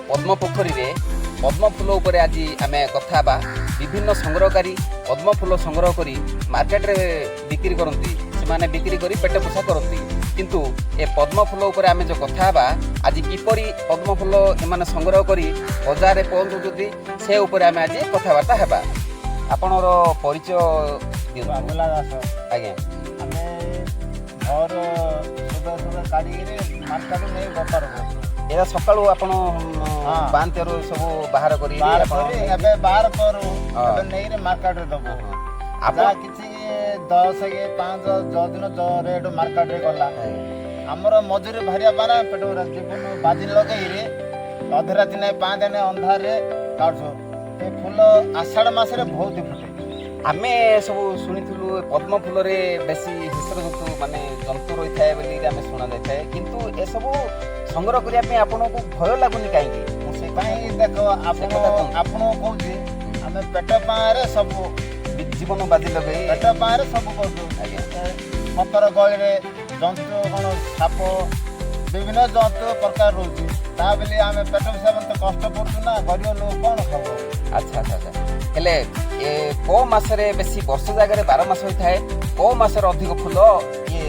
पद्म पोखरी रे पद्म फूल उपरे आज आम कथा बा विभिन्न संग्रहकारी पद्म फूल संग्रह करी मार्केट रे बिक्री करती से बिक्री करी पेट पोषा करती किंतु ए पद्म फूल उपरे आम जो कथा बा आज किपरि पद्म फूल एमाने संग्रह करी बाजार रे पहुंचुती से उपरे आम आज कथबार्ता हेबा। आपनर परिचय बाबुला दास आज्ञा आमे घर सुबह सुबह काढ़ी मार्केट नहीं बेपार करूँ एरा सकाळू आपण बांतेरो सब बाहर करी एबे बाहर करू एबे नहीं रे मार्केट रे दबो आजा किछि 10 के 5 जो दिन जो रेट मार्केट रे गला हमर मजूरी भारिया पाना पेटो जीवन बाजी लगई रे अध राति नै 5 दिन अंधार रे काढछो ए फूल आषाढ़ मास रे बहुत फुटे आमे सब शुणिथिलु पद्म फूल रे बेसी हिस्र जंतु माने जंतु रही थाए बोली आमे सुना जाय थाए किंतु ए सब संग्रह करिया पे आपनको भय लागुनी काहेकि मु से काहे देखो आपनो कहूची आमे पेट पारे सब जीवन बाजी लगे पेट पारे सब करदो पतर गळे रे जंतु कोन साप विभिन्न जंतु प्रकार रहउची ता बेली आमे पेट सेवन तो कष्ट पड़छु ना गरीब लोग कोन खाबो। अच्छा अच्छा अच्छा हेले ए को मास रे बेसी वर्ष जागा रे 12 मास होई थाए को मास रे अधिक फूल ये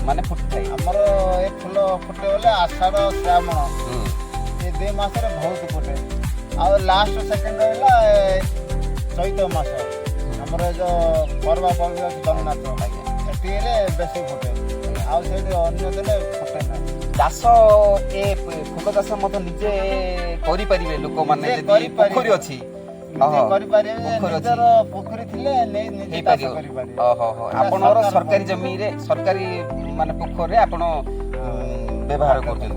माने फुटी थाए हमर ए फूल फुटे बोले आषाढ़ श्रावण ये 2 मास रे बहुत फुटे आ लास्ट सेकंड रहला चैत मास हमर जो पर्व पर्व जगन्नाथ एटी रे बेसी फुटे आ सेठी अन्य दिने फुटे ना चाष ए फूल चाष मत निजे करि परिबे लोक माने जदी पोखरी अछि करि परिबे निजर पोखरी थिले नै निजे चाष करि परिबे ओहो हो आपनर सरकारी जमी रे सरकारी माने पोखरी रे आपण व्यवहार करछन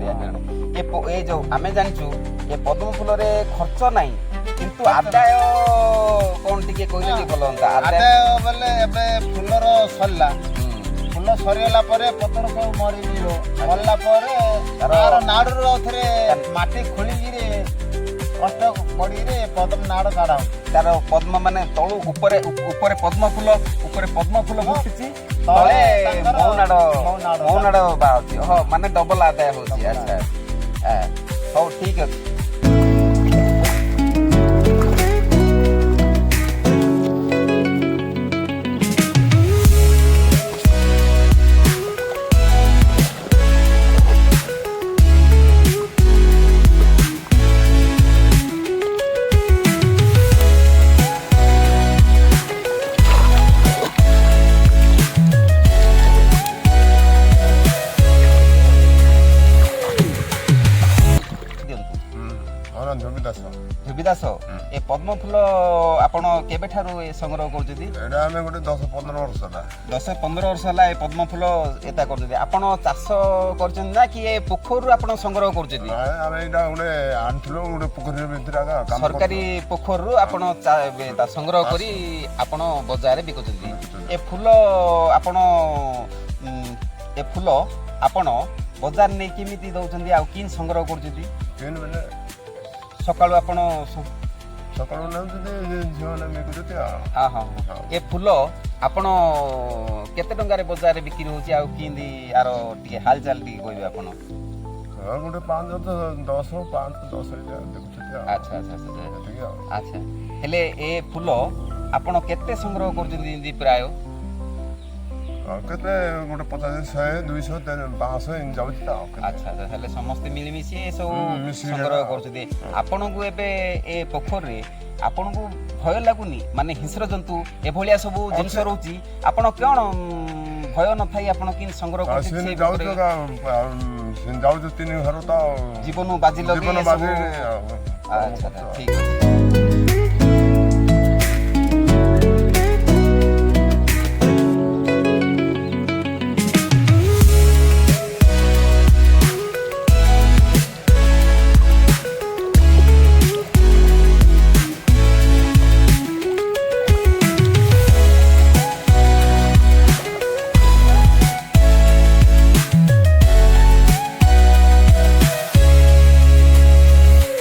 ए जो आमे जानछु ए पद्म फूल रे खर्च नाही किंतु आदाय कोन टिके कइले भलो होता आदाय बोले एबे फूलर सल्ला फूल सरीला परे पतर को मरि जीरो मरला परे तार नाडर थरे माटी खोली गिरे कष्ट पड़ी रे पद्म नाड़ काढा तार पद्म माने तळु ऊपरे ऊपरे पद्म फूल फुटिची तळे मौनाड़ बाउची हो माने डबल आदाय होची। अच्छा हो ठीक है ध्रुविदास ए पद्म फूल आपण केबे ठारू ए संग्रह करजदी एडा हमें गोटे 10-15 वर्ष ला 10-15 वर्ष ला ए पद्म फूल एता करजदी आपण चाष करजन ना कि ए पोखरु आपण संग्रह करजदी हमें एडा गोटे आंठलो गोटे पोखरी भितर काम सरकारी पोखरु आपण संग्रह करी आपण बाजार रे बिकजदी ए फूल आपण ए फूल आपण बाजार नै केमिति दउचंदी आ किन संग्रह करजदी केन बेले सकाळू आपण सकाळू न जीवन में कुछ हां हां ए फूल आपण केते टंगा रे बाजार रे बिक्री होची आ किंदी यार टिके हाल चाल टिके कहबे आपण हां गोटे 5 10 5 10 देखुछ। अच्छा अच्छा अच्छा अच्छा हेले ए फूल आपण केते संग्रह करजदी प्राय केते गोटे 50 100 200 500 इन जाउछ ता। अच्छा अच्छा हेले समस्त मिली मिसी ए सब संग्रह करछदी आपन को एबे ए पोखर रे आपन को भय लागुनी माने हिंस्र जंतु ए भलिया सब जिंस रहउची आपन कोन भय न थाई आपन किन संग्रह करछी से जाउछ 3 घर ता जीवन बाजी लगे जीवन बाजी। अच्छा ठीक है।